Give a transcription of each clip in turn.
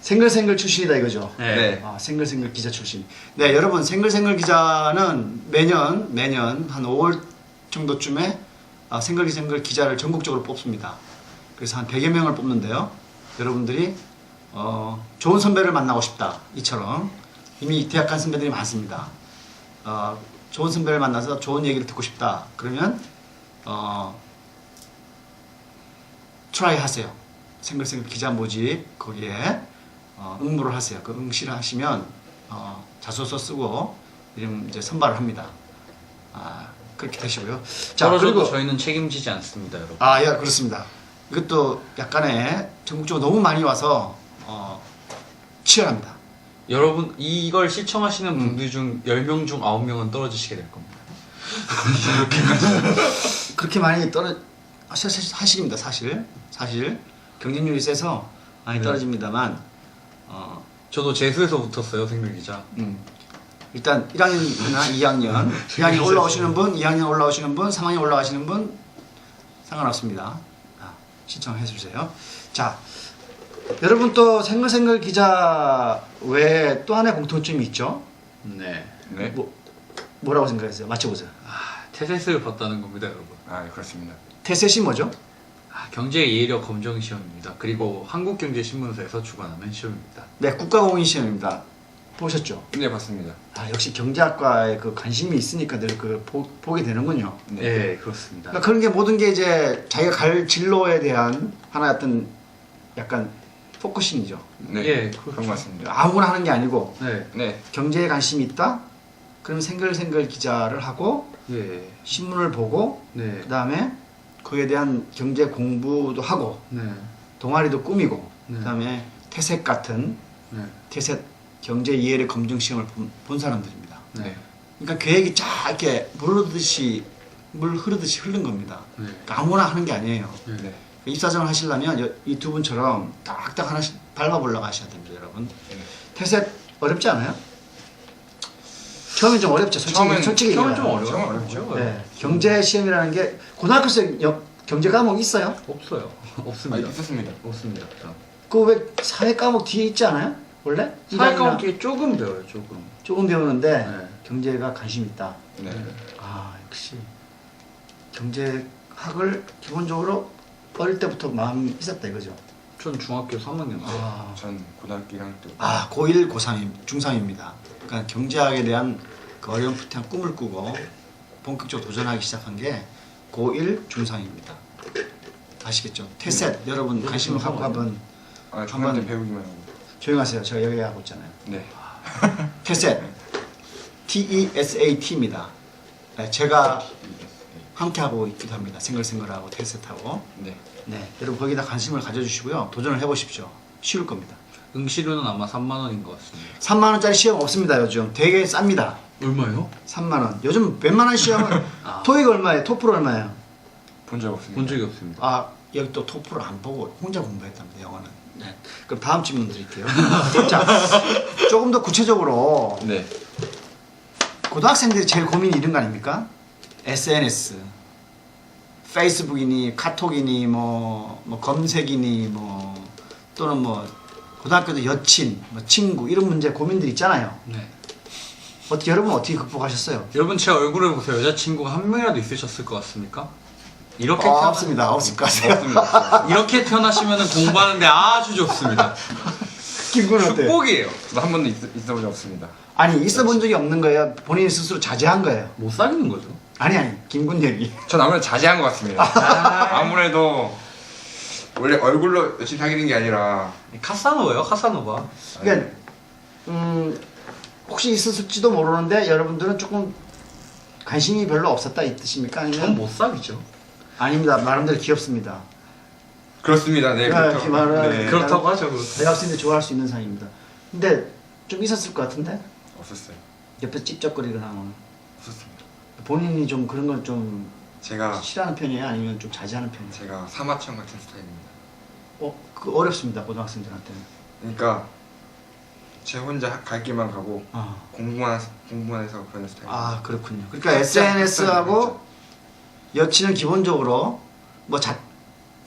생글생글 출신이다 이거죠? 네. 아, 생글생글 기자 출신. 네, 여러분 생글생글 기자는 매년 한 5월 정도쯤에 생글생글 기자를 전국적으로 뽑습니다. 그래서 한 100여 명을 뽑는데요. 여러분들이 좋은 선배를 만나고 싶다 이처럼 이미 대학 간 선배들이 많습니다. 좋은 선배를 만나서 좋은 얘기를 듣고 싶다 그러면 트라이 하세요. 생글생글 기자 모집 거기에 응모를 하세요. 그 응시를 하시면 자소서 쓰고 이름 이제 선발을 합니다. 그렇게 되시고요. 자, 그리고 저희는 책임지지 않습니다, 여러분. 예, 그렇습니다. 이것도 약간의 전국적으로 너무 많이 와서 치열합니다. 여러분 이걸 시청하시는 분들 중 10명 중 9명은 떨어지시게 될 겁니다. 그렇게 많이 하십니다. 사실 경쟁률이 세서 많이 떨어집니다만 저도 재수에서 붙었어요, 생글기자. 일단 1학년이나 2학년 올라오시는 분, 2학년 올라오시는 분, 3학년 올라가시는 분 상관없습니다. 신청해 주세요. 자, 여러분 또 생글생글 기자 외에 또 하나의 공통점이 있죠? 네. 뭐라고 생각하세요? 맞춰보세요. 테셋을 봤다는 겁니다, 여러분. 그렇습니다. 테셋이 뭐죠? 경제 이해력 검정 시험입니다. 그리고 한국경제신문사에서 주관하는 시험입니다. 네, 국가공인 시험입니다. 보셨죠? 네, 봤습니다. 역시 경제학과에 그 관심이 있으니까 늘 그 보게 되는군요. 네, 그렇습니다. 그러니까 그런 게 모든 게 이제 자기가 갈 진로에 대한 하나의 어떤 약간 포커싱이죠. 네, 예, 그런 것 같습니다. 아무나 하는 게 아니고 네. 경제에 관심이 있다? 그럼 생글생글 기자를 하고 예. 신문을 보고 네. 그 다음에 그에 대한 경제 공부도 하고 네. 동아리도 꾸미고 네. 그 다음에 태셋 같은 네. 태셋 경제 이해력 검증 시험을 본 사람들입니다. 네. 그러니까 계획이 쫙 이렇게 물 흐르듯이 흐른 겁니다. 네. 그러니까 아무나 하는 게 아니에요. 네. 입사정을 하시려면 이 두 분처럼 딱딱 하나씩 밟아보려고 하셔야 됩니다, 여러분. 네. 태셋 어렵지 않아요? 처음엔 좀 어렵죠. 솔직히 처음엔 좀 얘기하면. 처음엔 어렵죠. 네. 경제 시험이라는 게 고등학교에서 경제 과목 있어요? 없어요. 없습니다. 있었습니다. 없습니다. 그 왜 사회 과목 뒤에 있지 않아요? 원래? 사회 과목이 조금 배워요. 조금 배우는데 네. 경제가 관심 있다. 네. 역시 경제학을 기본적으로 어릴 때부터 마음이 있었다 이거죠. 전 중학교 3학년 때. 전 고등학교 1학년 때. 고1, 고3, 중3입니다. 그러니까 경제학에 대한 그 어렴풋한 꿈을 꾸고 본격적으로 도전하기 시작한 게 고1, 중3입니다. 아시겠죠? 태셋 여러분 관심을 갖고 한번 중학교 배우기만 하고. 조용하세요. 제가 얘기하고 있잖아요. 네. 태셋 TESAT입니다. 제가 함께 하고 있기도 합니다. 생글생글하고 태셋하고. 네. 네, 여러분 거기다 관심을 가져주시고요. 도전을 해보십시오. 쉬울 겁니다. 응시료는 아마 3만 원인 것 같습니다. 3만 원짜리 시험 없습니다. 요즘 되게 쌉니다. 얼마요? 3만 원. 요즘 웬만한 시험은 토익 얼마예요? 토플 얼마예요? 본 적 없습니다. 본 적이 없습니다. 여기 또 토플을 안 보고 혼자 공부했답니다. 영어는. 네. 그럼 다음 질문 드릴게요. 자, 조금 더 구체적으로 네. 고등학생들이 제일 고민이 이런 거 아닙니까? SNS, 페이스북이니 카톡이니 뭐 검색이니 또는 고등학교도 여친, 친구 이런 문제 고민들 있잖아요. 네. 여러분 어떻게 극복하셨어요? 여러분 제 얼굴을 보세요. 여자친구가 한 명이라도 있으셨을 것 같습니까? 이렇게 없습니다. 없을 것 같아요. 없습니다. 이렇게 태어나시면 공부하는데 아주 좋습니다. 김군은 어때요? 축복이에요. 저도 한 번도 있어본 적 없습니다. 아니 있어본 적이 없는 거예요? 본인이 스스로 자제한 거예요? 못 사귀는 거죠. 아니 김군 얘기. 전 아무래도 자제한 것 같습니다. 아무래도 원래 얼굴로 열심히 사귀는 게 아니라 카사노바예요, 카사노바. 그러니까 혹시 있었을지도 모르는데 여러분들은 조금 관심이 별로 없었다 이 뜻입니까? 전 아니면 못 사귀죠. 아닙니다. 나름대로 귀엽습니다. 그렇습니다. 네. 네. 그렇다고 하죠. 대학생들 좋아할 수 있는 사이입니다. 근데 좀 있었을 것 같은데? 없었어요. 옆에 찝쩍거리거나 없었습니다. 본인이 좀 그런 걸 좀 제가 싫어하는 편이에요? 아니면 좀 자제하는 편이에요? 제가 사마천 같은 스타일입니다. 그 어렵습니다. 고등학생들한테는. 그러니까 제 혼자 갈 길만 가고 아. 공부만 해서 그런 스타일. 그렇군요. 그러니까 SNS하고 여친은 기본적으로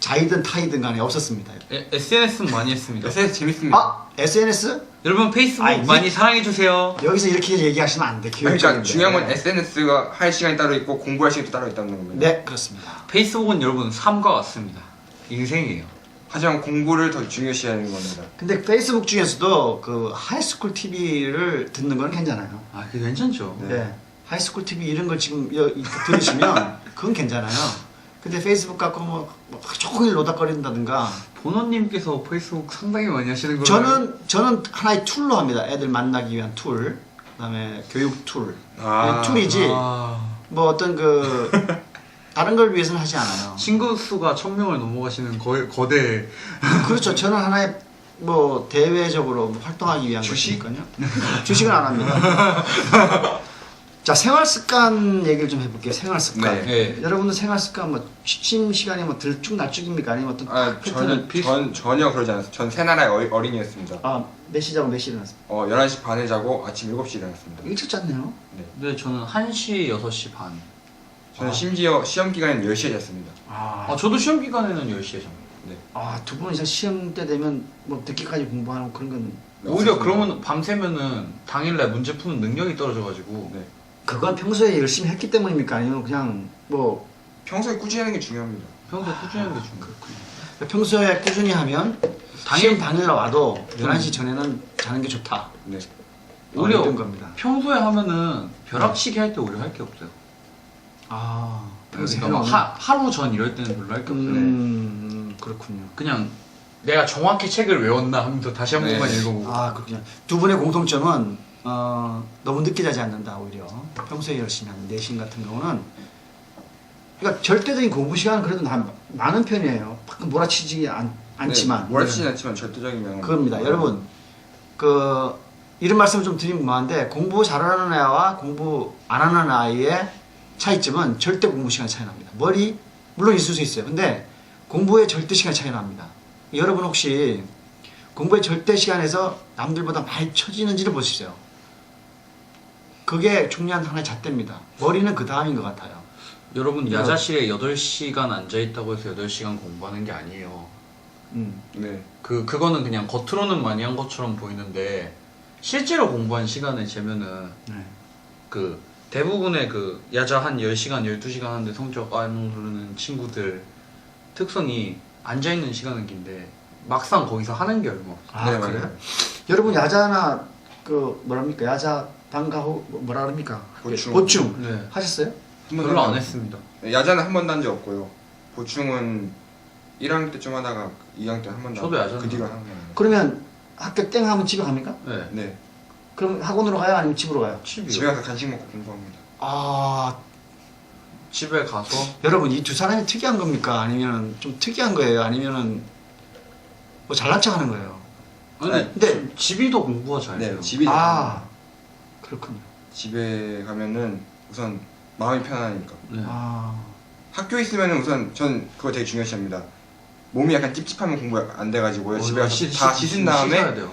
자이든 타이든 간에 없었습니다. SNS는 많이 했습니다. SNS 재밌습니다. 아 SNS? 여러분 페이스북 아니, 많이 사랑해주세요. 여기서 이렇게 얘기하시면 안 돼. 그러니까 교육적인데. 중요한 건 SNS가 할 시간이 따로 있고 공부할 시간이 따로 있다는 겁니다. 네 그렇습니다. 페이스북은 여러분 삶과 같습니다. 인생이에요. 하지만 공부를 더 중요시하는 겁니다. 근데 페이스북 중에서도 그 하이스쿨 TV를 듣는 건 괜찮아요. 아 그게 괜찮죠. 네. 네. 하이스쿨 TV 이런 걸 지금 들으시면 그건 괜찮아요. 근데 페이스북 갖고 뭐 종일 노닥거린다든가 보너님께서 페이스북 상당히 많이 하시는 걸로 저는 하나의 툴로 합니다. 애들 만나기 위한 툴, 그다음에 교육 툴. 아. 그냥 툴이지 뭐 어떤 그 다른 걸 위해서는 하지 않아요. 친구 수가 1000명을 넘어가시는 거대 그렇죠. 저는 하나의 뭐 대외적으로 활동하기 위한 주식? 것이니까요. 주식은 안 합니다. 자 생활 습관 얘기를 좀 해볼게요. 생활 습관. 네. 네. 여러분들 생활 습관 뭐 취침 시간이 뭐 들쭉날쭉입니까? 아니면 어떤 아, 패턴을 저는 전혀 그러지 않았어요. 전 새나라의 어린이였습니다. 몇 시 자고 몇 시에 일어났어요? 11시 반에 자고 아침 7시에 일어났습니다. 일찍 잤네요. 네 저는 1시 6시 반. 저는 심지어 시험 기간에는 10시에 잤습니다. 아 저도 시험 기간에는 10시에 잡니다. 두 분 이상 시험 때 되면 뭐 늦게까지 공부하고 그런 건 오히려 없었습니다. 그러면 밤새면은 당일날 문제 푸는 능력이 떨어져가지고 네. 그건 평소에 열심히 했기 때문입니까? 아니면 그냥 뭐 평소에 꾸준히 하는 게 중요합니다. 평소에 꾸준히 하는 게 중요해요. 평소에 꾸준히 하면 시험 당일 와도 11시 전에는 자는 게 좋다. 네. 오히려 이런 겁니다. 평소에 하면은 벼락치기 할 때 오히려 할 게 없어요. 평소에 그러니까 막 하루 전 이럴 때는 별로 할 게 없어요. 그렇군요. 그냥 내가 정확히 책을 외웠나 하면서 다시 한 네. 번만 읽어보고. 그렇군요. 두 분의 공통점은 너무 늦게 자지 않는다 오히려. 평소에 열심히 하는 내신 같은 경우는 그러니까 절대적인 공부 시간은 그래도 많은 편이에요. 가끔 몰아치지 않지만 네, 몰아치진 않지만 절대적이면 그겁니다. 여러분 그 이런 말씀을 좀 드리면 뭐한데 공부 잘하는 애와 공부 안 하는 아이의 차이점은 절대 공부 시간 차이 납니다. 물론 있을 수 있어요. 근데 공부의 절대 시간 차이 납니다. 여러분 혹시 공부의 절대 시간에서 남들보다 많이 처지는지를 보십시오. 그게 중요한 하나의 잣대입니다. 머리는 그 다음인 것 같아요. 여러분 야자실에 8시간 앉아있다고 해서 8시간 공부하는 게 아니에요. 네. 그거는 그냥 겉으로는 많이 한 것처럼 보이는데 실제로 공부한 시간을 재면은 그 대부분의 그 야자 한 10시간, 12시간 하는데 성적 안 오르는 친구들 특성이 앉아있는 시간은 긴데 막상 거기서 하는 게 얼마 없어요. 네, 그래요? 맞아요. 여러분 야자나 그 뭐랍니까 야자 방과후 뭐라 그럽니까? 보충. 네. 하셨어요? 한 번도 별로 안 안 했습니다. 네, 야자는 한 번도 한 적 없고요. 보충은 1학년 때쯤 하다가 2학년 때 한 번도 저도 야자는 그 뒤로 하는 거예요. 그러면 학교 땡 하면 집에 갑니까? 네. 네. 그럼 학원으로 가요? 아니면 집으로 가요? 집에 가서 간식 먹고 공부합니다. 집에 가서 여러분 이 두 사람이 특이한 겁니까? 아니면 좀 특이한 거예요? 아니면은 뭐 잘난 척하는 거예요? 아니 근데 집이 더 공부가 잘 돼요. 네, 집이 그렇군요. 집에 가면은 우선 마음이 편하니까. 네. 학교에 있으면은 우선 전 그거 되게 중요시합니다. 몸이 약간 찝찝하면 공부 안 돼가지고요. 집에 가서 다 씻은 다음에 씻어야 돼요.